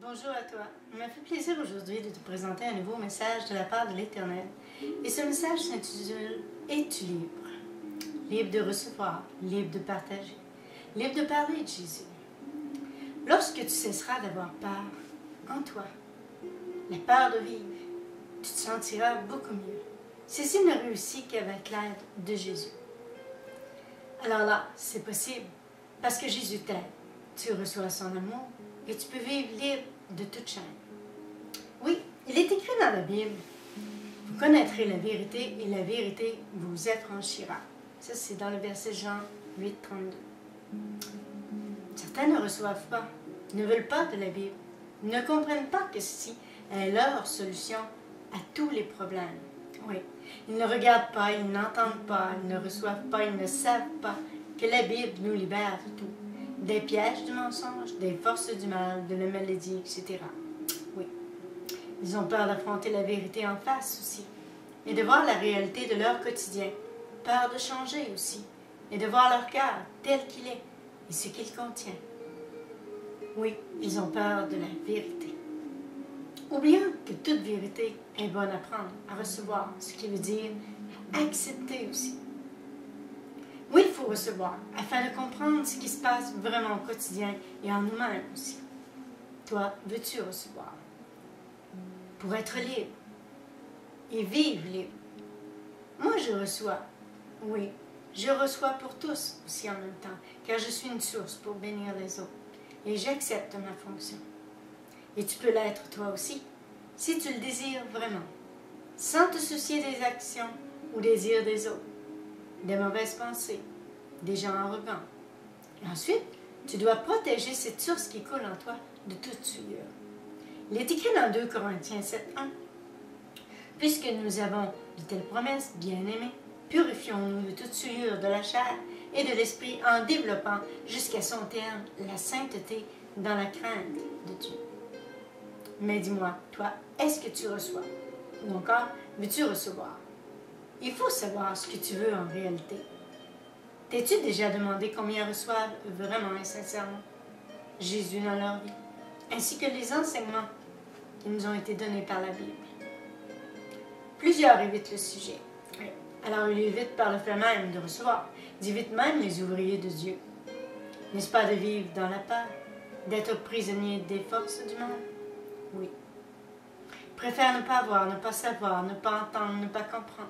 Bonjour à toi. Il m'a fait plaisir aujourd'hui de te présenter un nouveau message de la part de l'Éternel. Et ce message s'intitule « Es-tu libre? » Libre de recevoir, libre de partager, libre de parler de Jésus. Lorsque tu cesseras d'avoir peur en toi, la peur de vivre, tu te sentiras beaucoup mieux. Ceci ne réussit qu'avec l'aide de Jésus. Alors là, c'est possible, parce que Jésus t'aide. Tu reçois son amour et tu peux vivre libre de toute chaîne. Oui, il est écrit dans la Bible, « Vous connaîtrez la vérité et la vérité vous affranchira. » Ça, c'est dans le verset Jean 8, 32. Certains ne reçoivent pas, ne veulent pas de la Bible, ne comprennent pas que ceci est leur solution à tous les problèmes. Oui, ils ne regardent pas, ils n'entendent pas, ils ne reçoivent pas, ils ne savent pas que la Bible nous libère de tout. Des pièges du mensonge, des forces du mal, de la maladie, etc. Oui. Ils ont peur d'affronter la vérité en face aussi, et de voir la réalité de leur quotidien. Peur de changer aussi, et de voir leur cœur tel qu'il est, et ce qu'il contient. Oui, ils ont peur de la vérité. Oubliant que toute vérité est bonne à prendre, à recevoir, ce qui veut dire accepter aussi. Oui, il faut recevoir, afin de comprendre ce qui se passe vraiment au quotidien et en nous-mêmes aussi. Toi, veux-tu recevoir? Pour être libre et vivre libre. Moi, je reçois. Oui, je reçois pour tous aussi en même temps, car je suis une source pour bénir les autres. Et j'accepte ma fonction. Et tu peux l'être toi aussi, si tu le désires vraiment, sans te soucier des actions ou désirs des autres, des mauvaises pensées, des gens arrogants. Et ensuite, tu dois protéger cette source qui coule en toi de toute souillure. Il est écrit dans 2 Corinthiens 7:1. Puisque nous avons de telles promesses, bien-aimés, purifions-nous de toute souillure de la chair et de l'esprit en développant jusqu'à son terme la sainteté dans la crainte de Dieu. Mais dis-moi, toi, est-ce que tu reçois? Ou encore, veux-tu recevoir? Il faut savoir ce que tu veux en réalité. T'es-tu déjà demandé combien reçoivent vraiment et sincèrement Jésus dans leur vie, ainsi que les enseignements qui nous ont été donnés par la Bible? Plusieurs évitent le sujet. Alors ils évitent par le fait même de recevoir. Ils évitent même les ouvriers de Dieu. N'est-ce pas de vivre dans la peur, d'être prisonnier des forces du mal? Oui. Préfèrent ne pas voir, ne pas savoir, ne pas entendre, ne pas comprendre.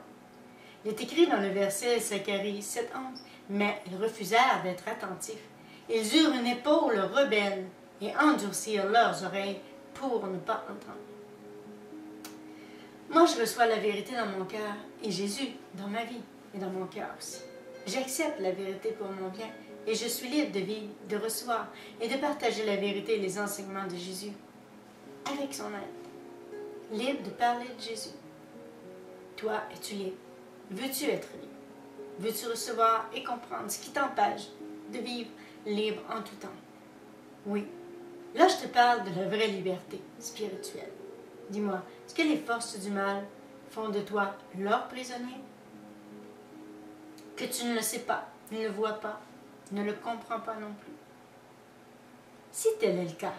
Il est écrit dans le verset Zacharie 7:11, « Mais ils refusèrent d'être attentifs. Ils eurent une épaule rebelle et endurcirent leurs oreilles pour ne pas entendre. » Moi, je reçois la vérité dans mon cœur et Jésus dans ma vie et dans mon cœur aussi. J'accepte la vérité pour mon bien et je suis libre de vivre, de recevoir et de partager la vérité et les enseignements de Jésus avec son aide. Libre de parler de Jésus. Toi, es-tu libre? Veux-tu être libre? Veux-tu recevoir et comprendre ce qui t'empêche de vivre libre en tout temps? Oui. Là, je te parle de la vraie liberté spirituelle. Dis-moi, est-ce que les forces du mal font de toi leur prisonnier? Que tu ne le sais pas, ne le vois pas, ne le comprends pas non plus. Si tel est le cas,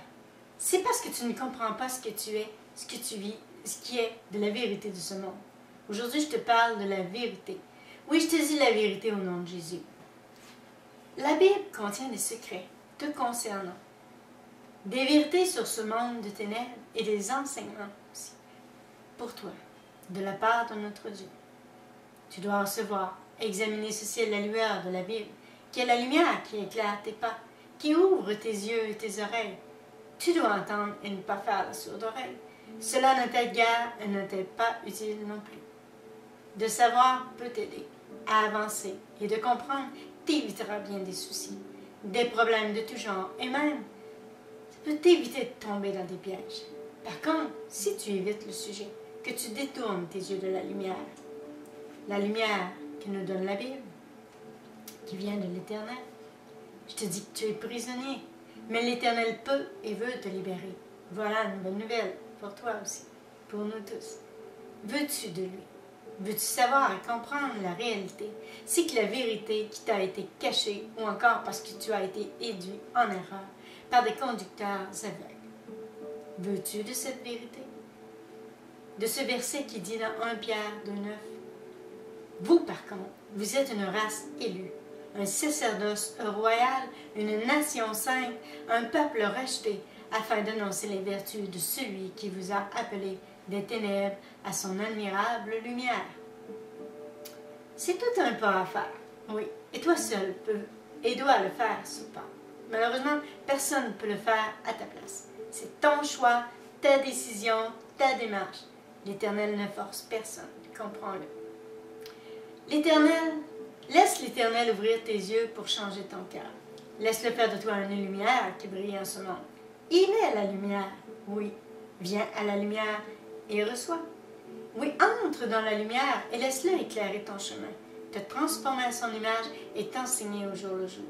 c'est parce que tu ne comprends pas ce que tu es, ce que tu vis, ce qui est de la vérité de ce monde. Aujourd'hui, je te parle de la vérité. Oui, je te dis la vérité au nom de Jésus. La Bible contient des secrets te concernant, des vérités sur ce monde de ténèbres et des enseignements aussi, pour toi, de la part de notre Dieu. Tu dois recevoir, examiner ceci à la lueur de la Bible, qui est la lumière qui éclaire tes pas, qui ouvre tes yeux et tes oreilles. Tu dois entendre et ne pas faire la sourde oreille. Cela ne t'aide guère et ne t'est pas utile non plus. De savoir peut t'aider à avancer et de comprendre t'évitera bien des soucis, des problèmes de tout genre et même ça peut t'éviter de tomber dans des pièges. Par contre, si tu évites le sujet, que tu détournes tes yeux de la lumière que nous donne la Bible, qui vient de l'Éternel, je te dis que tu es prisonnier, mais l'Éternel peut et veut te libérer. Voilà une bonne nouvelle pour toi aussi, pour nous tous. Veux-tu de lui? Veux-tu savoir et comprendre la réalité? C'est que la vérité qui t'a été cachée ou encore parce que tu as été induit en erreur par des conducteurs aveugles. Veux-tu de cette vérité? De ce verset qui dit dans 1 Pierre 2,9. Vous, par contre, vous êtes une race élue, un sacerdoce royal, une nation sainte, un peuple racheté, afin d'annoncer les vertus de celui qui vous a appelé des ténèbres à son admirable lumière. C'est tout un pas à faire, oui, et toi seul peux et dois le faire, ce pas. Malheureusement, personne ne peut le faire à ta place. C'est ton choix, ta décision, ta démarche. L'Éternel ne force personne, comprends-le. Laisse l'Éternel ouvrir tes yeux pour changer ton cœur. Laisse-le faire de toi une lumière qui brille en ce monde. Il est la lumière, oui. Viens à la lumière et reçois. Oui, entre dans la lumière et laisse-le éclairer ton chemin, te transformer à son image et t'enseigner au jour le jour.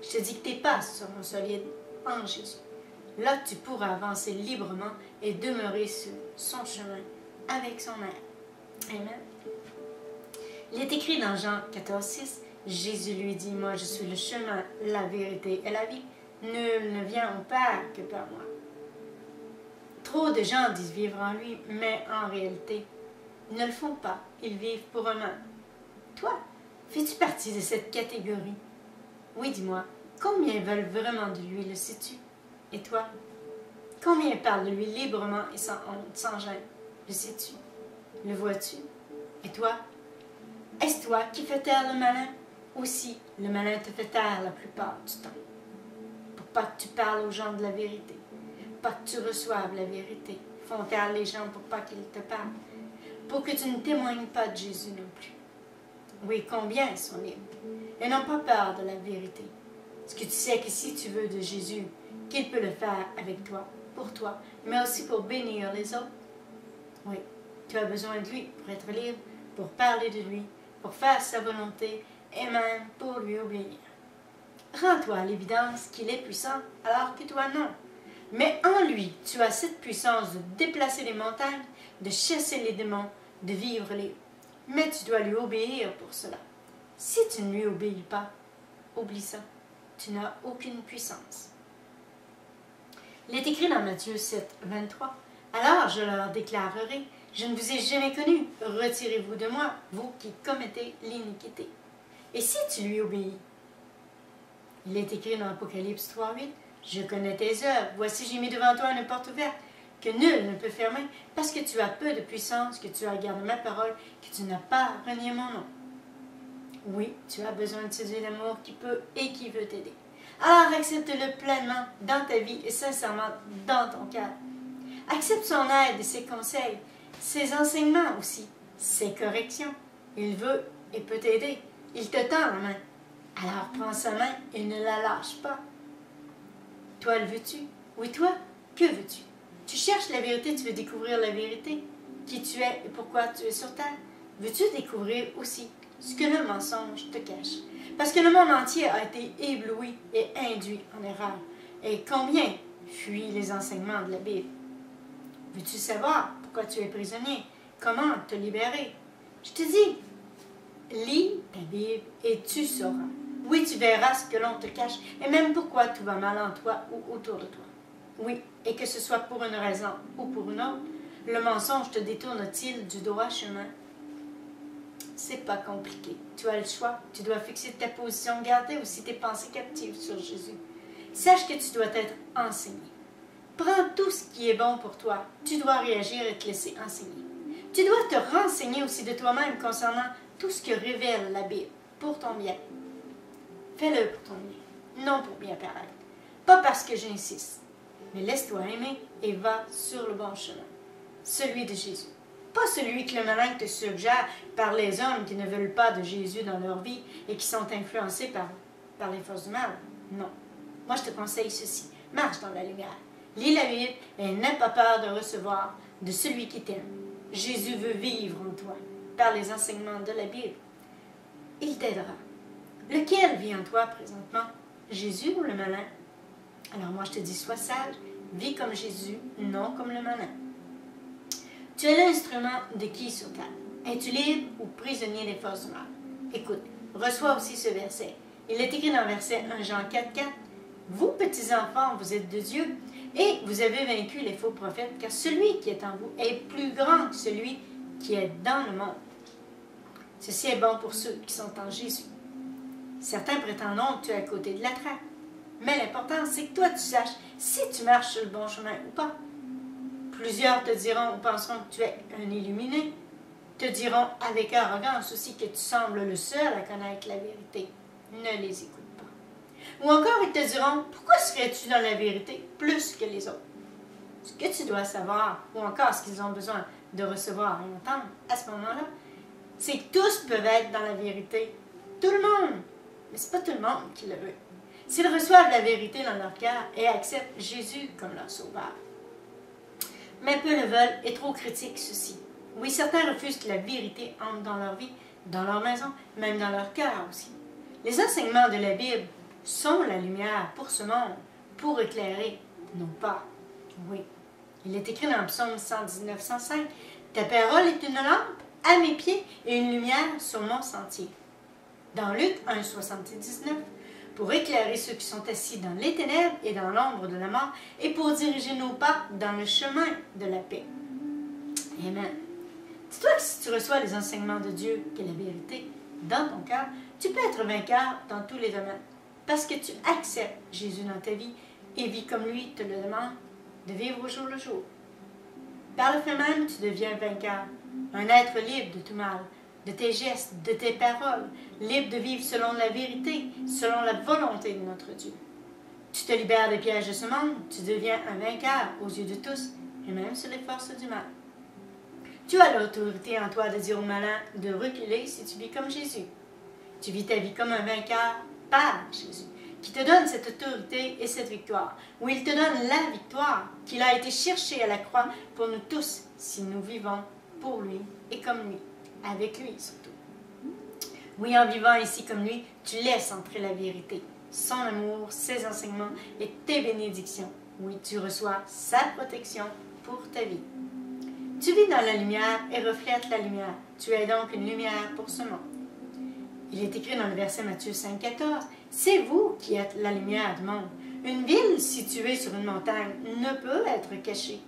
Je te dis que tes pas seront solides en Jésus. Là, tu pourras avancer librement et demeurer sur son chemin avec son aide. Amen. Il est écrit dans Jean 14,6, Jésus lui dit, moi je suis le chemin, la vérité et la vie. Nul ne vient au Père que par moi. Trop de gens disent vivre en lui, mais en réalité, ils ne le font pas. Ils vivent pour eux-mêmes. Toi, fais-tu partie de cette catégorie? Oui, dis-moi, combien veulent vraiment de lui, le sais-tu? Et toi? Combien parlent de lui librement et sans honte, sans gêne? Le sais-tu? Le vois-tu? Et toi? Est-ce toi qui fais taire le malin? Aussi, le malin te fait taire la plupart du temps. Pour pas que tu parles aux gens de la vérité. Pas que tu reçoives la vérité. Font taire les gens pour pas qu'ils te parlent. Pour que tu ne témoignes pas de Jésus non plus. Oui, combien sont libres et n'ont pas peur de la vérité. Est-ce que tu sais que si tu veux de Jésus, qu'il peut le faire avec toi, pour toi, mais aussi pour bénir les autres? Oui, tu as besoin de lui pour être libre, pour parler de lui, pour faire sa volonté et même pour lui obéir. Rends-toi à l'évidence qu'il est puissant alors que toi non. Mais en lui, tu as cette puissance de déplacer les montagnes, de chasser les démons, de vivre libre. Mais tu dois lui obéir pour cela. Si tu ne lui obéis pas, oublie ça. Tu n'as aucune puissance. Il est écrit dans Matthieu 7, 23. Alors je leur déclarerai, je ne vous ai jamais connu. Retirez-vous de moi, vous qui commettez l'iniquité. Et si tu lui obéis? Il est écrit dans Apocalypse 3, 8. Je connais tes œuvres. Voici, j'ai mis devant toi une porte ouverte que nul ne peut fermer, parce que tu as peu de puissance, que tu as gardé ma parole, que tu n'as pas renié mon nom. Oui, tu as besoin de ce Dieu d'amour qui peut et qui veut t'aider. Alors accepte-le pleinement dans ta vie et sincèrement dans ton cœur. Accepte son aide et ses conseils, ses enseignements aussi, ses corrections. Il veut et peut t'aider. Il te tend la main. Alors prends sa main et ne la lâche pas. Toi, le veux-tu? Oui, toi, que veux-tu? Tu cherches la vérité, tu veux découvrir la vérité, qui tu es et pourquoi tu es sur terre. Veux-tu découvrir aussi ce que le mensonge te cache? Parce que le monde entier a été ébloui et induit en erreur. Et combien fuient les enseignements de la Bible? Veux-tu savoir pourquoi tu es prisonnier? Comment te libérer? Je te dis, lis ta Bible et tu sauras. Oui, tu verras ce que l'on te cache et même pourquoi tout va mal en toi ou autour de toi. Oui, et que ce soit pour une raison ou pour une autre, le mensonge te détourne-t-il du droit chemin? C'est pas compliqué. Tu as le choix. Tu dois fixer ta position, garder aussi tes pensées captives sur Jésus. Sache que tu dois être enseigné. Prends tout ce qui est bon pour toi. Tu dois réagir et te laisser enseigner. Tu dois te renseigner aussi de toi-même concernant tout ce que révèle la Bible pour ton bien. Fais-le pour ton bien, non pour bien paraître. Pas parce que j'insiste, mais laisse-toi aimer et va sur le bon chemin, celui de Jésus. Pas celui que le malin te suggère par les hommes qui ne veulent pas de Jésus dans leur vie et qui sont influencés par les forces du mal. Non. Moi, je te conseille ceci. Marche dans la lumière. Lis la Bible et n'aie pas peur de recevoir de celui qui t'aime. Jésus veut vivre en toi par les enseignements de la Bible. Il t'aidera. Lequel vit en toi présentement? Jésus ou le malin? Alors moi, je te dis, sois sage, vis comme Jésus, non comme le malin. Tu es l'instrument de qui sur terre? Es-tu libre ou prisonnier des forces du mal? Écoute, reçois aussi ce verset. Il est écrit dans verset 1 Jean 4, 4. Vous, petits enfants, vous êtes de Dieu, Et vous avez vaincu les faux prophètes, car celui qui est en vous est plus grand que celui qui est dans le monde. Ceci est bon pour ceux qui sont en Jésus. Certains prétendront que tu es à côté de la traque. Mais l'important, c'est que toi, tu saches si tu marches sur le bon chemin ou pas. Plusieurs te diront ou penseront que tu es un illuminé. Te diront avec arrogance aussi que tu sembles le seul à connaître la vérité. Ne les écoute pas. Ou encore, ils te diront, pourquoi serais-tu dans la vérité plus que les autres? Ce que tu dois savoir, ou encore ce qu'ils ont besoin de recevoir et entendre à ce moment-là, c'est que tous peuvent être dans la vérité. Tout le monde. Mais ce n'est pas tout le monde qui le veut. S'ils reçoivent la vérité dans leur cœur et acceptent Jésus comme leur sauveur. Mais peu le veulent et trop critiquent ceci. Oui, certains refusent que la vérité entre dans leur vie, dans leur maison, même dans leur cœur aussi. Les enseignements de la Bible sont la lumière pour ce monde, pour éclairer nos pas. Oui, il est écrit dans le psaume 119, 105, « Ta parole est une lampe à mes pieds et une lumière sur mon sentier. » Dans Luc 1, 79, pour éclairer ceux qui sont assis dans les ténèbres et dans l'ombre de la mort, et pour diriger nos pas dans le chemin de la paix. Amen. Dis-toi que si tu reçois les enseignements de Dieu, qui est la vérité, dans ton cœur, tu peux être vainqueur dans tous les domaines, parce que tu acceptes Jésus dans ta vie et vis comme lui te le demande, de vivre au jour le jour. Par le fait même, tu deviens vainqueur, un être libre de tout mal, de tes gestes, de tes paroles, libre de vivre selon la vérité, selon la volonté de notre Dieu. Tu te libères des pièges de ce monde, tu deviens un vainqueur aux yeux de tous, et même sur les forces du mal. Tu as l'autorité en toi de dire aux malins de reculer si tu vis comme Jésus. Tu vis ta vie comme un vainqueur par Jésus, qui te donne cette autorité et cette victoire, où il te donne la victoire qu'il a été cherchée à la croix pour nous tous, si nous vivons pour lui et comme lui. Avec lui surtout. Oui, en vivant ici comme lui, tu laisses entrer la vérité, son amour, ses enseignements et tes bénédictions. Oui, tu reçois sa protection pour ta vie. Tu vis dans la lumière et reflètes la lumière. Tu es donc une lumière pour ce monde. Il est écrit dans le verset Matthieu 5, 14, « C'est vous qui êtes la lumière du monde. Une ville située sur une montagne ne peut être cachée.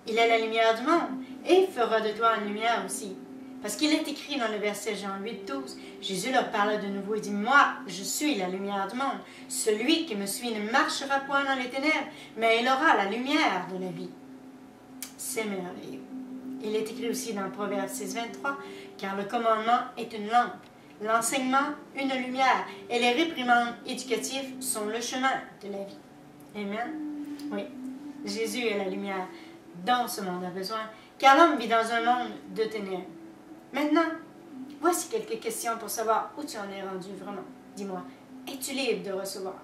Il est la lumière du monde et fera de toi une lumière aussi. » Parce qu'il est écrit dans le verset Jean 8, 12, Jésus leur parla de nouveau et dit, « Moi, je suis la lumière du monde. Celui qui me suit ne marchera point dans les ténèbres, mais il aura la lumière de la vie. » C'est merveilleux. Il est écrit aussi dans Proverbe 6, 23, « Car le commandement est une lampe, l'enseignement une lumière, et les réprimandes éducatives sont le chemin de la vie. » Amen. Oui, Jésus est la lumière dont ce monde a besoin, car l'homme vit dans un monde de ténèbres. Maintenant, voici quelques questions pour savoir où tu en es rendu vraiment. Dis-moi, es-tu libre de recevoir?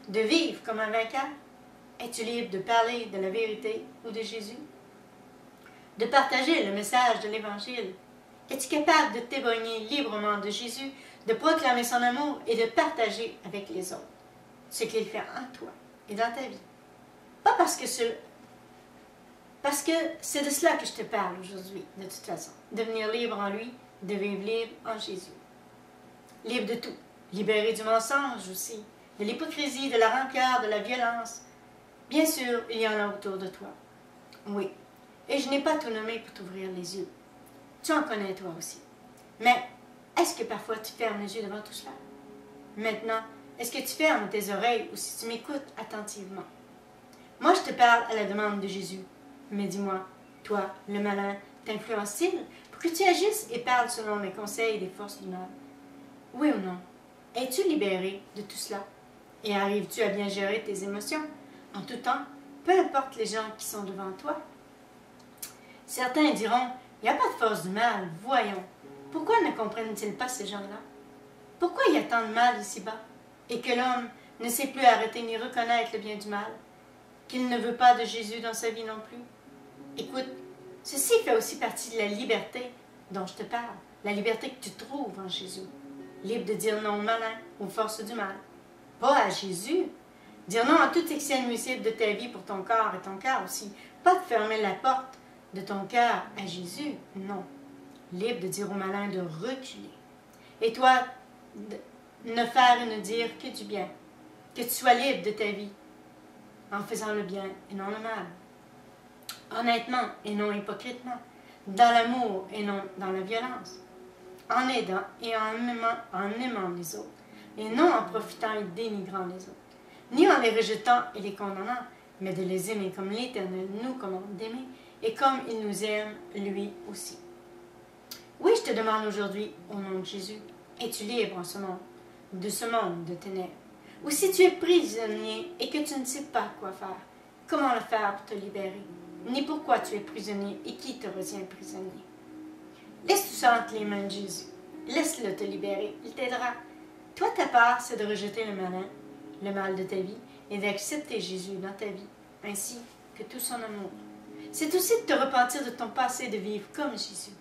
De vivre comme un vainqueur? Es-tu libre de parler de la vérité ou de Jésus? De partager le message de l'Évangile? Es-tu capable de témoigner librement de Jésus, de proclamer son amour et de partager avec les autres ce qu'il fait en toi et dans ta vie? Pas parce que c'est de cela que je te parle aujourd'hui, de toute façon. Devenir libre en lui, de vivre libre en Jésus. Libre de tout. Libéré du mensonge aussi, de l'hypocrisie, de la rancœur, de la violence. Bien sûr, il y en a autour de toi. Oui. Et je n'ai pas tout nommé pour t'ouvrir les yeux. Tu en connais toi aussi. Mais est-ce que parfois tu fermes les yeux devant tout cela? Maintenant, est-ce que tu fermes tes oreilles ou si tu m'écoutes attentivement? Moi, je te parle à la demande de Jésus. Mais dis-moi, toi, le malin, t'influence-t-il pour que tu agisses et parles selon les conseils des forces du mal? Oui ou non? Es-tu libéré de tout cela? Et arrives-tu à bien gérer tes émotions en tout temps, peu importe les gens qui sont devant toi? Certains diront, il n'y a pas de force du mal, voyons. Pourquoi ne comprennent-ils pas ces gens-là? Pourquoi il y a tant de mal ici-bas? Et que l'homme ne sait plus arrêter ni reconnaître le bien du mal? Qu'il ne veut pas de Jésus dans sa vie non plus? Écoute, ceci fait aussi partie de la liberté dont je te parle, la liberté que tu trouves en Jésus. Libre de dire non au malin, aux forces du mal. Pas à Jésus. Dire non à tout excès nuisible de ta vie pour ton corps et ton cœur aussi. Pas de fermer la porte de ton cœur à Jésus, non. Libre de dire au malin de reculer. Et toi, de ne faire et ne dire que du bien. Que tu sois libre de ta vie en faisant le bien et non le mal, honnêtement et non hypocritement, dans l'amour et non dans la violence, en aidant et en aimant les autres, et non en profitant et dénigrant les autres, ni en les rejetant et les condamnant, mais de les aimer comme l'Éternel nous commande d'aimer, et comme il nous aime, lui aussi. Oui, je te demande aujourd'hui, au nom de Jésus, es-tu libre en ce monde, de ce monde de ténèbres? Ou si tu es prisonnier et que tu ne sais pas quoi faire, comment le faire pour te libérer? Ni pourquoi tu es prisonnier et qui te retient prisonnier? Laisse tout ça entre les mains de Jésus. Laisse-le te libérer, il t'aidera. Toi, ta part, c'est de rejeter le mal de ta vie, et d'accepter Jésus dans ta vie, ainsi que tout son amour. C'est aussi de te repentir de ton passé, de vivre comme Jésus.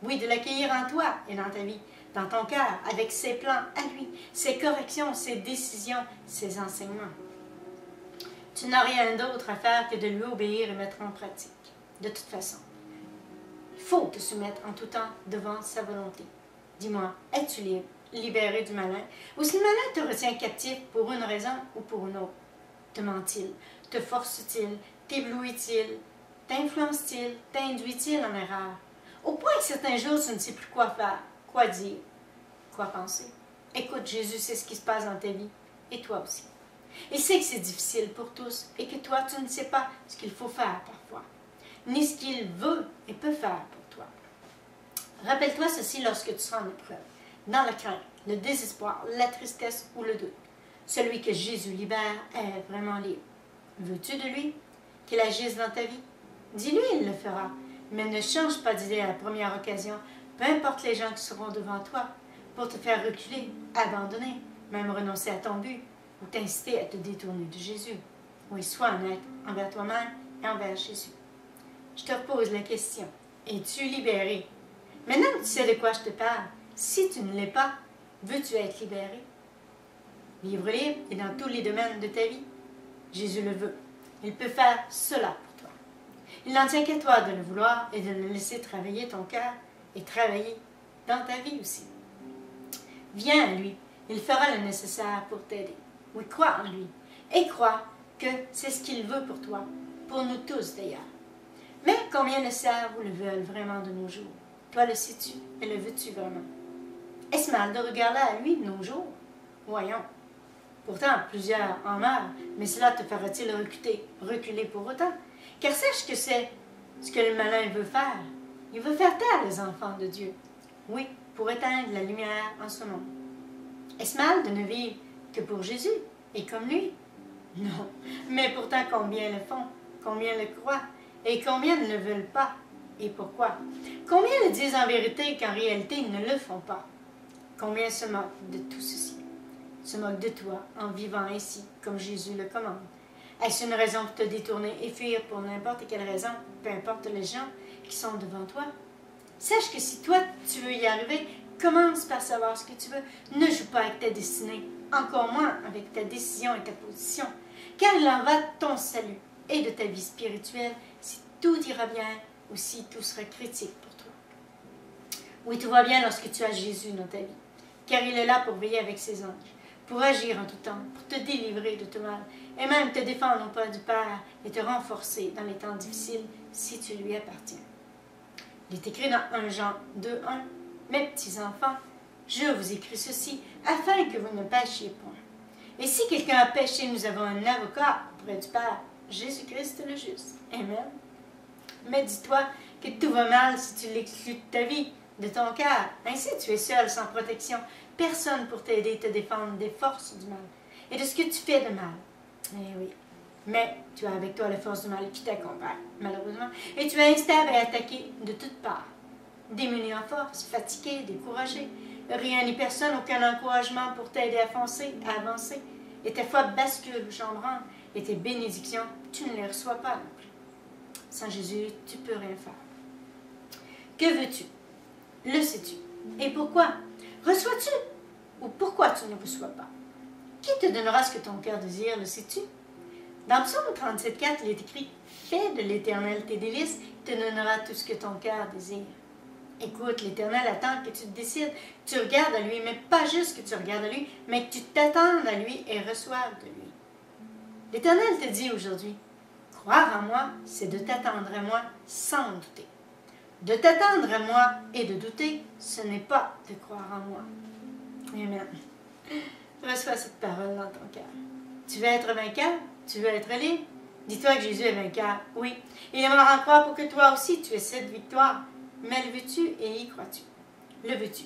Oui, de l'accueillir en toi et dans ta vie, dans ton cœur, avec ses plans à lui, ses corrections, ses décisions, ses enseignements. Tu n'as rien d'autre à faire que de lui obéir et mettre en pratique. De toute façon, il faut te soumettre en tout temps devant sa volonté. Dis-moi, es-tu libre, libéré du malin, ou si le malin te retient captif pour une raison ou pour une autre? Te ment-il, te force-t-il, t'éblouit-il, t'influence-t-il, t'induit-il en erreur? Au point que certains jours, tu ne sais plus quoi faire, quoi dire, quoi penser. Écoute, Jésus sait ce qui se passe dans ta vie, et toi aussi. Il sait que c'est difficile pour tous, et que toi, tu ne sais pas ce qu'il faut faire parfois, ni ce qu'il veut et peut faire pour toi. Rappelle-toi ceci lorsque tu seras en épreuve, dans la crainte, le désespoir, la tristesse ou le doute. Celui que Jésus libère est vraiment libre. Veux-tu de lui, qu'il agisse dans ta vie? Dis-lui, il le fera. Mais ne change pas d'idée à la première occasion, peu importe les gens qui seront devant toi, pour te faire reculer, abandonner, même renoncer à ton but, ou t'inciter à te détourner de Jésus. Oui, sois honnête envers toi-même et envers Jésus. Je te repose la question, es-tu libéré? Maintenant que tu sais de quoi je te parle, si tu ne l'es pas, veux-tu être libéré? Vivre libre et dans tous les domaines de ta vie? Jésus le veut. Il peut faire cela pour toi. Il n'en tient qu'à toi de le vouloir et de le laisser travailler ton cœur et travailler dans ta vie aussi. Viens à lui. Il fera le nécessaire pour t'aider. Oui, crois en lui. Et crois que c'est ce qu'il veut pour toi. Pour nous tous d'ailleurs. Mais combien le savent ou le veulent vraiment de nos jours? Toi le sais-tu et le veux-tu vraiment? Est-ce mal de regarder à lui de nos jours? Voyons. Pourtant, plusieurs en meurent, mais cela te fera-t-il reculer pour autant? Car sache que c'est ce que le malin veut faire. Il veut faire taire les enfants de Dieu. Oui, pour éteindre la lumière en ce monde. Est-ce mal de ne vivre que pour Jésus et comme lui? Non, mais pourtant combien le font, combien le croient, et combien ne le veulent pas, et pourquoi? Combien le disent en vérité qu'en réalité ils ne le font pas? Combien se moquent de tout ceci? Se moquent de toi en vivant ainsi, comme Jésus le commande? Est-ce une raison pour te détourner et fuir pour n'importe quelle raison, peu importe les gens qui sont devant toi? Sache que si toi tu veux y arriver, commence par savoir ce que tu veux. Ne joue pas avec ta destinée, encore moins avec ta décision et ta position, car il en va de ton salut et de ta vie spirituelle si tout ira bien ou si tout sera critique pour toi. Oui, tout va bien lorsque tu as Jésus dans ta vie, car il est là pour veiller avec ses anges, pour agir en tout temps, pour te délivrer de tout mal, et même te défendre auprès du Père et te renforcer dans les temps difficiles si tu lui appartiens. Il est écrit dans 1 Jean 2:1, « Mes petits enfants, je vous écris ceci, afin que vous ne péchiez point. Et si quelqu'un a péché, nous avons un avocat auprès du Père, Jésus-Christ le juste. » Amen. Mais dis-toi que tout va mal si tu l'exclus de ta vie, de ton cœur. Ainsi tu es seul, sans protection, personne pour t'aider et te défendre des forces du mal et de ce que tu fais de mal. Eh oui. Mais tu as avec toi la force du mal qui t'accompagne, malheureusement, et tu es instable et attaqué de toutes parts. Démuni en force, fatigué, découragé. Rien ni personne, aucun encouragement pour t'aider à foncer, à avancer. Et ta foi bascule ou chambranle, et tes bénédictions, tu ne les reçois pas non plus. Sans Jésus, tu ne peux rien faire. Que veux-tu? Le sais-tu? Et pourquoi? Reçois-tu? Ou pourquoi tu ne reçois pas? Qui te donnera ce que ton cœur désire, le sais-tu? Dans Psaume 37,4, il est écrit « Fais de l'Éternel tes délices, il te donnera tout ce que ton cœur désire. » Écoute, l'Éternel attend que tu te décides, tu regardes à lui, mais pas juste que tu regardes à lui, mais que tu t'attendes à lui et reçoives de lui. L'Éternel te dit aujourd'hui, croire en moi, c'est de t'attendre à moi sans douter. De t'attendre à moi et de douter, ce n'est pas de croire en moi. Amen. Reçois cette parole dans ton cœur. Tu veux être vainqueur? Tu veux être libre? Dis-toi que Jésus est vainqueur, oui. Il aimera en croire pour que toi aussi tu aies cette victoire. Mais le veux-tu et y crois-tu? Le veux-tu?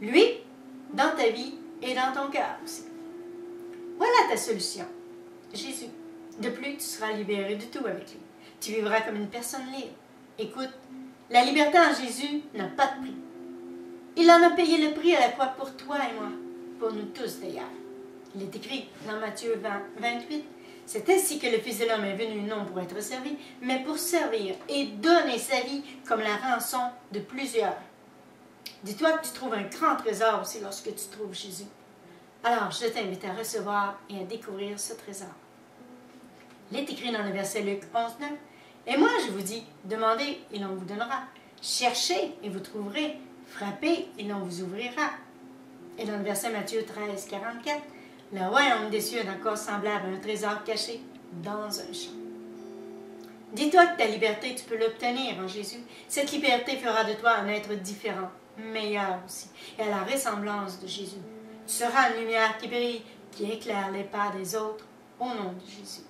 Lui, dans ta vie et dans ton cœur aussi. Voilà ta solution. Jésus. De plus, tu seras libéré de tout avec lui. Tu vivras comme une personne libre. Écoute, la liberté en Jésus n'a pas de prix. Il en a payé le prix à la croix pour toi et moi, pour nous tous d'ailleurs. Il est écrit dans Matthieu 28, « C'est ainsi que le Fils de l'homme est venu non pour être servi, mais pour servir et donner sa vie comme la rançon de plusieurs. » Dis-toi que tu trouves un grand trésor aussi lorsque tu trouves Jésus. Alors, je t'invite à recevoir et à découvrir ce trésor. Il est écrit dans le verset Luc 11, 9, « Et moi je vous dis, demandez et l'on vous donnera. Cherchez et vous trouverez. Frappez et l'on vous ouvrira. » Et dans le verset Matthieu 13, 44, « Le royaume des cieux est encore semblable à un trésor caché dans un champ. » Dis-toi que ta liberté, tu peux l'obtenir en Jésus. Cette liberté fera de toi un être différent, meilleur aussi, et à la ressemblance de Jésus. Tu seras une lumière qui brille, qui éclaire les pas des autres au nom de Jésus.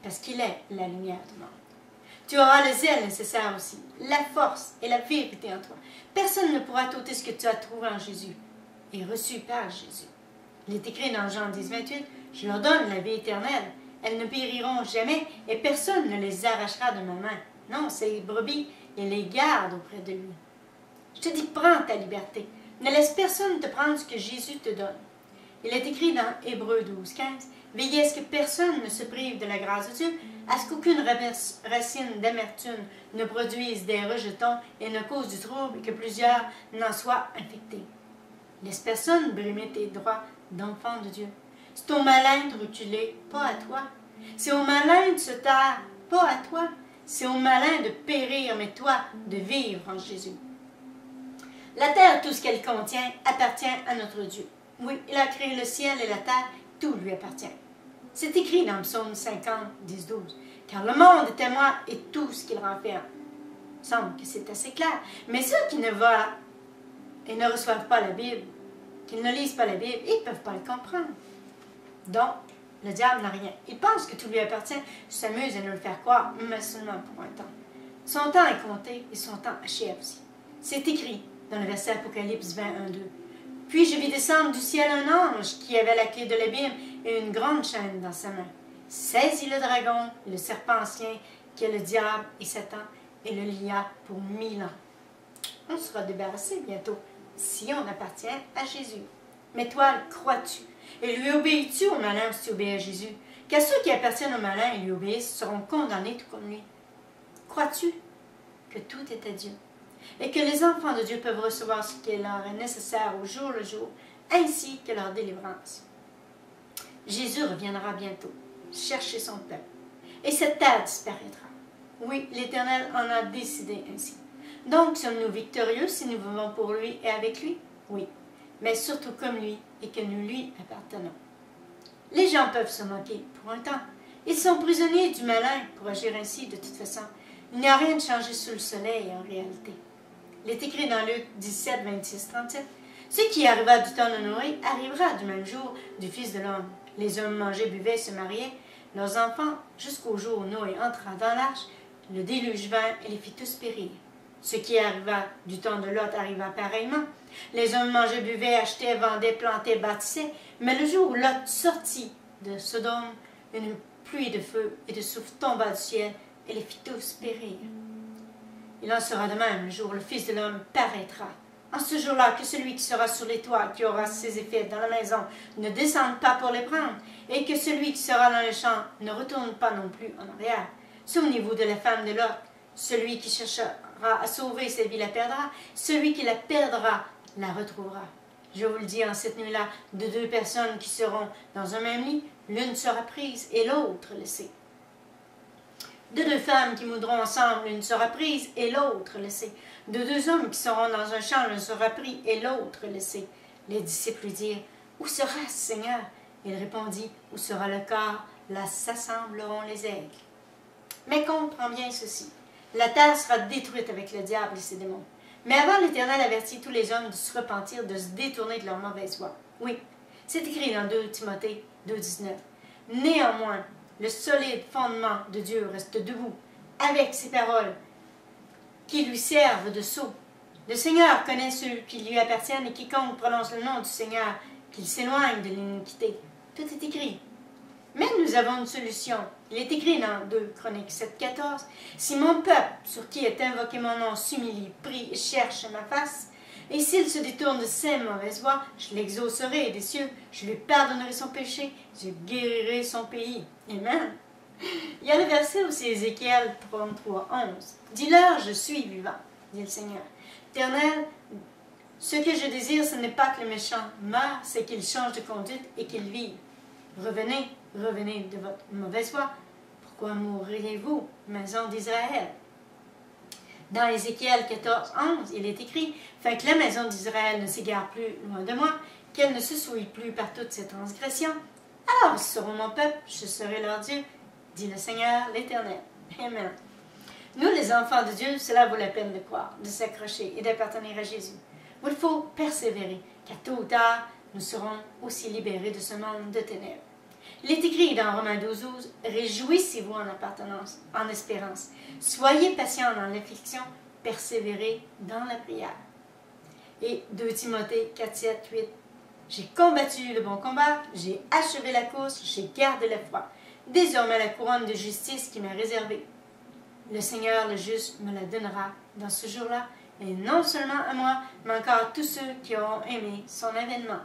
Parce qu'il est la lumière du monde. Tu auras le zèle nécessaire aussi, la force et la vérité en toi. Personne ne pourra t'ôter ce que tu as trouvé en Jésus et reçu par Jésus. Il est écrit dans Jean 10, 28, « Je leur donne la vie éternelle. Elles ne périront jamais et personne ne les arrachera de ma main. Non, ces brebis, il les garde auprès de lui. » Je te dis, prends ta liberté. Ne laisse personne te prendre ce que Jésus te donne. Il est écrit dans Hébreux 12, 15, « Veillez à ce que personne ne se prive de la grâce de Dieu, à ce qu'aucune racine d'amertume ne produise des rejetons et ne cause du trouble et que plusieurs n'en soient infectés. Laisse personne brimer tes droits d'enfant de Dieu. C'est au malin de reculer, pas à toi. C'est au malin de se taire, pas à toi. C'est au malin de périr, mais toi, de vivre en Jésus. La terre, tout ce qu'elle contient, appartient à notre Dieu. Oui, il a créé le ciel et la terre, tout lui appartient. C'est écrit dans le psaume 50, 10, 12. « Car le monde est à moi et tout ce qu'il renferme. » Il semble que c'est assez clair. Mais ceux qui ne voient et ne reçoivent pas la Bible, qui ne lisent pas la Bible, ils ne peuvent pas le comprendre. Donc, le diable n'a rien. Il pense que tout lui appartient, s'amuse à nous le faire croire, mais seulement pour un temps. Son temps est compté et son temps achève aussi. C'est écrit dans le verset Apocalypse 21, 2. « Puis je vis descendre du ciel un ange qui avait la clé de l'abîme et une grande chaîne dans sa main. Saisit le dragon, le serpent ancien, qui est le diable et Satan, et le lia pour 1000 ans. » On sera débarrassé bientôt, si on appartient à Jésus. Mais toi, crois-tu? Et lui obéis-tu au malin si tu obéis à Jésus? Car ceux qui appartiennent au malin et lui obéissent seront condamnés tout comme lui. Crois-tu que tout est à Dieu? Et que les enfants de Dieu peuvent recevoir ce qui leur est nécessaire au jour le jour, ainsi que leur délivrance. Jésus reviendra bientôt, chercher son peuple, et cette terre disparaîtra. Oui, l'Éternel en a décidé ainsi. Donc, sommes-nous victorieux si nous vivons pour lui et avec lui? Oui, mais surtout comme lui et que nous lui appartenons. Les gens peuvent se moquer pour un temps. Ils sont prisonniers du malin pour agir ainsi de toute façon. Il n'y a rien de changé sous le soleil en réalité. Il est écrit dans Luc 17, 26, 37. « Ce qui arriva du temps de Noé arrivera du même jour du Fils de l'homme. Les hommes mangeaient, buvaient, se mariaient, leurs enfants, jusqu'au jour où Noé entra dans l'arche, le déluge vint et les fit tous périr. Ce qui arriva du temps de Lot arriva pareillement. Les hommes mangeaient, buvaient, achetaient, vendaient, plantaient, bâtissaient, mais le jour où Lot sortit de Sodome, une pluie de feu et de souffle tomba du ciel et les fit tous périr. Il en sera de même le jour où le Fils de l'homme paraîtra. En ce jour-là, que celui qui sera sur les toits, qui aura ses effets dans la maison, ne descende pas pour les prendre, et que celui qui sera dans le champ ne retourne pas non plus en arrière. Souvenez-vous de la femme de Lot. Celui qui cherchera à sauver sa vie la perdra, celui qui la perdra la retrouvera. Je vous le dis en cette nuit-là, de deux personnes qui seront dans un même lit, l'une sera prise et l'autre laissée. De deux femmes qui moudront ensemble, l'une sera prise et l'autre laissée. De deux hommes qui seront dans un champ, l'un sera pris et l'autre laissé. Les disciples lui dirent, « Où sera ce Seigneur? » Il répondit, « Où sera le corps, là s'assembleront les aigles. Mais comprends bien ceci. La terre sera détruite avec le diable et ses démons. Mais avant, l'Éternel avertit tous les hommes de se repentir, de se détourner de leur mauvaise voie. Oui, c'est écrit dans 2 Timothée 2,19. Néanmoins, le solide fondement de Dieu reste debout, avec ses paroles qui lui servent de sceau. Le Seigneur connaît ceux qui lui appartiennent et quiconque prononce le nom du Seigneur, qu'il s'éloigne de l'iniquité. Tout est écrit. Mais nous avons une solution. Il est écrit dans 2 Chroniques 7,14. Si mon peuple, sur qui est invoqué mon nom, s'humilie, prie et cherche ma face, et s'il se détourne de ses mauvaises voies, je l'exaucerai des cieux, je lui pardonnerai son péché, je guérirai son pays. Amen. Il y a le verset aussi, Ézéchiel 33,11. Dis-leur, je suis vivant, dit le Seigneur. Éternel, ce que je désire, ce n'est pas que le méchant meure, c'est qu'il change de conduite et qu'il vive. Revenez, revenez de votre mauvaise voie. Pourquoi mourriez-vous, maison d'Israël? Dans Ézéchiel 14,11, il est écrit « Fait que la maison d'Israël ne s'égare plus loin de moi, qu'elle ne se souille plus par toutes ses transgressions. Alors ils seront mon peuple, je serai leur Dieu, dit le Seigneur l'Éternel. » Amen. Nous, les enfants de Dieu, cela vaut la peine de croire, de s'accrocher et d'appartenir à Jésus. Il faut persévérer, car tôt ou tard, nous serons aussi libérés de ce monde de ténèbres. Il est écrit dans Romains 12,12 « Réjouissez-vous en appartenance, en espérance. Soyez patients dans l'affliction, persévérez dans la prière. » Et 2 Timothée 4,7,8 « J'ai combattu le bon combat, j'ai achevé la course, j'ai gardé la foi. Désormais la couronne de justice qui m'est réservée. Le Seigneur le juste me la donnera dans ce jour-là, et non seulement à moi, mais encore à tous ceux qui auront aimé son avènement. »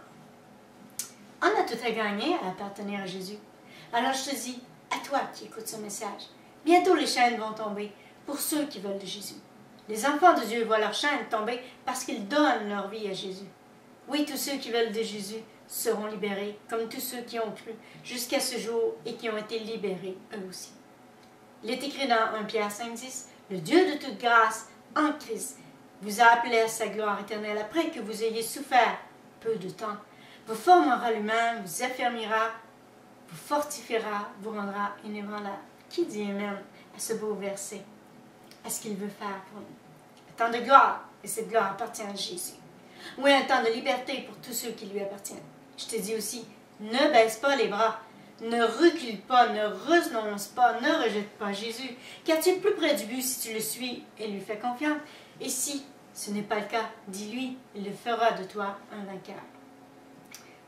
On a tout à gagner à appartenir à Jésus. Alors je te dis, à toi qui écoutes ce message, bientôt les chaînes vont tomber pour ceux qui veulent de Jésus. Les enfants de Dieu voient leurs chaînes tomber parce qu'ils donnent leur vie à Jésus. Oui, tous ceux qui veulent de Jésus seront libérés, comme tous ceux qui ont cru jusqu'à ce jour et qui ont été libérés eux aussi. Il est écrit dans 1 Pierre 5,10, « Le Dieu de toute grâce, en Christ, vous a appelé à sa gloire éternelle après que vous ayez souffert peu de temps. Vous formera lui-même, vous affermira, vous fortifiera, vous rendra inébranlable. » Qui dit Amen à ce beau verset, à ce qu'il veut faire pour nous? Un temps de gloire, et cette gloire appartient à Jésus. Oui, un temps de liberté pour tous ceux qui lui appartiennent. Je te dis aussi, ne baisse pas les bras, ne recule pas, ne renonce pas, ne rejette pas Jésus, car tu es plus près du but si tu le suis et lui fais confiance. Et si ce n'est pas le cas, dis-lui, il le fera de toi un vainqueur.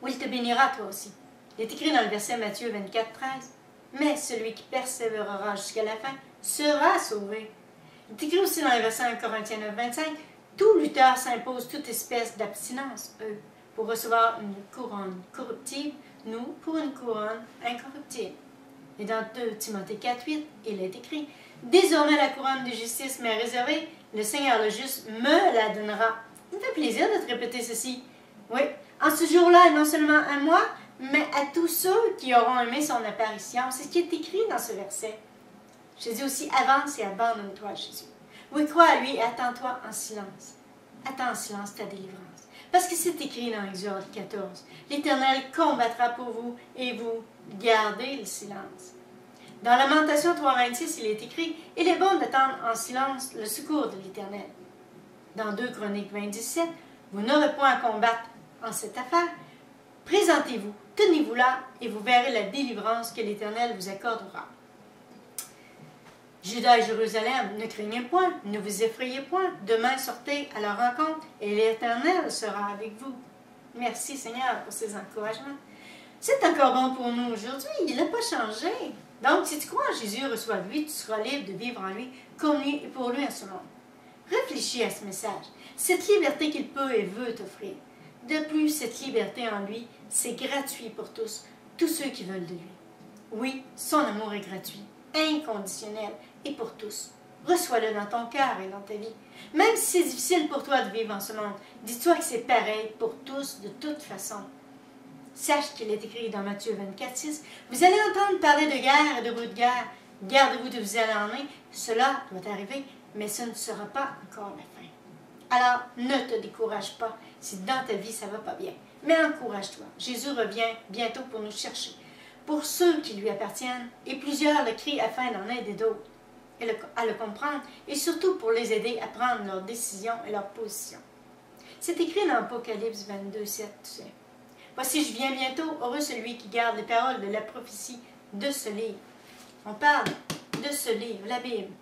Oui, il te bénira toi aussi. Il est écrit dans le verset Matthieu 24,13. Mais celui qui persévérera jusqu'à la fin sera sauvé. Il est écrit aussi dans le verset 1 Corinthiens 9,25. Tout lutteur s'impose toute espèce d'abstinence, eux, pour recevoir une couronne corruptible, nous pour une couronne incorruptible. Et dans 2 Timothée 4,8, il est écrit Désormais la couronne de justice m'est réservée, le Seigneur le juste me la donnera. Il me fait plaisir de te répéter ceci. Oui, en ce jour-là, et non seulement à moi, mais à tous ceux qui auront aimé son apparition. C'est ce qui est écrit dans ce verset. Jésus aussi, avance et abandonne-toi à Jésus. Oui, crois à lui et attends-toi en silence. Attends en silence ta délivrance. Parce que c'est écrit dans Exode 14. L'Éternel combattra pour vous et vous gardez le silence. Dans Lamentation 3,26, il est écrit « Il est bon d'attendre en silence le secours de l'Éternel. » Dans 2 Chroniques 20,17, vous n'aurez point à combattre en cette affaire. Présentez-vous, tenez-vous là, et vous verrez la délivrance que l'Éternel vous accordera. Juda et Jérusalem, ne craignez point, ne vous effrayez point, demain sortez à leur rencontre, et l'Éternel sera avec vous. Merci Seigneur pour ces encouragements. C'est encore bon pour nous aujourd'hui, il n'a pas changé. Donc, si tu crois en Jésus, reçois lui, tu seras libre de vivre en lui, comme lui et pour lui en ce monde. Réfléchis à ce message, cette liberté qu'il peut et veut t'offrir. De plus, cette liberté en lui, c'est gratuit pour tous ceux qui veulent de lui. Oui, son amour est gratuit, inconditionnel et pour tous. Reçois-le dans ton cœur et dans ta vie. Même si c'est difficile pour toi de vivre en ce monde, dis-toi que c'est pareil pour tous de toute façon. Sache qu'il est écrit dans Matthieu 24,6 « Vous allez entendre parler de guerre et de bruit de guerre. Gardez-vous de vous alarmer. Cela doit arriver, mais ce ne sera pas encore la fin. » Alors, ne te décourage pas si dans ta vie ça ne va pas bien. Mais encourage-toi. Jésus revient bientôt pour nous chercher. pour ceux qui lui appartiennent, et plusieurs le crient afin d'en aider d'autres à le comprendre, et surtout pour les aider à prendre leurs décisions et leurs positions. C'est écrit dans Apocalypse 22, 7, tu sais. Voici, je viens bientôt, heureux celui qui garde les paroles de la prophétie de ce livre. On parle de ce livre, la Bible.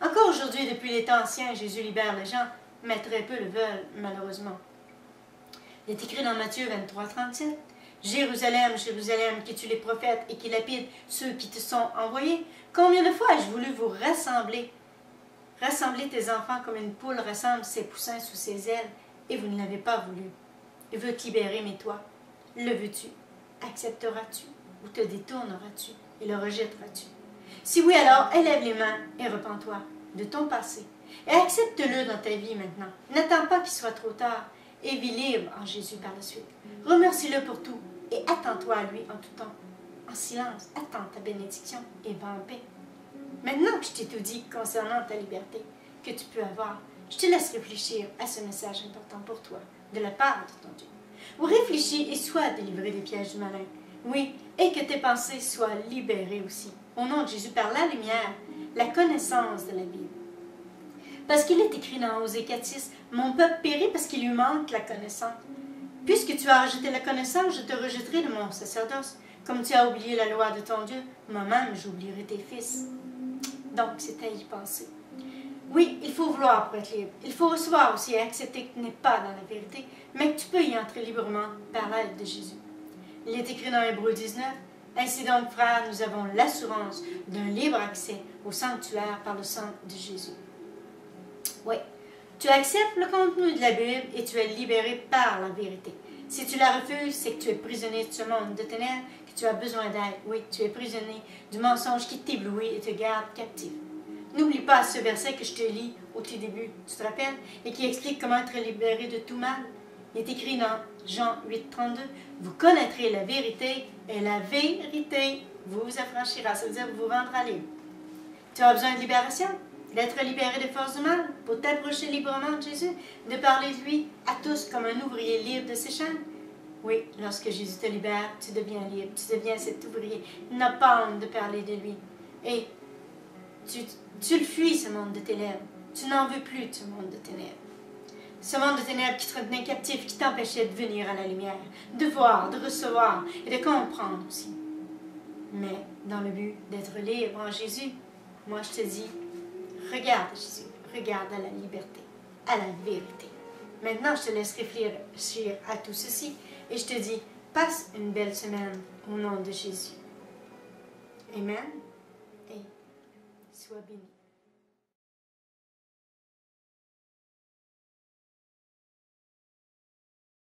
Encore aujourd'hui, depuis les temps anciens, Jésus libère les gens, mais très peu le veulent, malheureusement. Il est écrit dans Matthieu 23, 37. Jérusalem, Jérusalem, qui tue les prophètes et qui lapide ceux qui te sont envoyés. Combien de fois ai-je voulu vous rassembler tes enfants comme une poule rassemble ses poussins sous ses ailes, et vous ne l'avez pas voulu. Il veut te libérer, mais toi, le veux-tu? Accepteras-tu ou te détourneras-tu et le rejetteras-tu? Si oui, alors élève les mains et repens-toi de ton passé et accepte-le dans ta vie maintenant. N'attends pas qu'il soit trop tard et vis libre en Jésus par la suite. Remercie-le pour tout et attends-toi à lui en tout temps. En silence, attends ta bénédiction et va en paix. Maintenant que je t'ai tout dit concernant ta liberté que tu peux avoir, je te laisse réfléchir à ce message important pour toi, de la part de ton Dieu. Ou réfléchis et sois délivré des pièges du malin. Oui, et que tes pensées soient libérées aussi. Au nom de Jésus, par la lumière, la connaissance de la Bible. Parce qu'il est écrit dans Osée 4:6, « Mon peuple périt parce qu'il lui manque la connaissance. Puisque tu as rejeté la connaissance, je te rejetterai de mon sacerdoce. Comme tu as oublié la loi de ton Dieu, moi-même j'oublierai tes fils. » Donc, c'est à y penser. Oui, il faut vouloir pour être libre. Il faut recevoir aussi et accepter que tu n'es pas dans la vérité, mais que tu peux y entrer librement par l'aide de Jésus. Il est écrit dans Hébreux 19, « Ainsi donc, frères, nous avons l'assurance d'un libre accès au sanctuaire par le sang de Jésus. » Oui, tu acceptes le contenu de la Bible et tu es libéré par la vérité. Si tu la refuses, c'est que tu es prisonnier de ce monde de ténèbres, que tu as besoin d'aide. Oui, tu es prisonnier du mensonge qui t'éblouit et te garde captif. N'oublie pas ce verset que je te lis au tout début, tu te rappelles, et qui explique comment être libéré de tout mal. Il est écrit dans Jean 8, 32, « Vous connaîtrez la vérité, et la vérité vous affranchira. » Ça veut dire vous rendra libre. Tu as besoin de libération, d'être libéré des forces du mal, pour t'approcher librement de Jésus, de parler de lui à tous comme un ouvrier libre de ses chaînes. Oui, lorsque Jésus te libère, tu deviens libre, tu deviens cet ouvrier. N'as pas honte de parler de lui. Et tu le fuis, ce monde de ténèbres. Tu n'en veux plus de ce monde de ténèbres. Ce monde de ténèbres qui te retenait captif, qui t'empêchait de venir à la lumière, de voir, de recevoir et de comprendre aussi. Mais dans le but d'être libre en Jésus, moi je te dis, regarde Jésus, regarde à la liberté, à la vérité. Maintenant, je te laisse réfléchir à tout ceci et je te dis, passe une belle semaine au nom de Jésus. Amen et sois béni.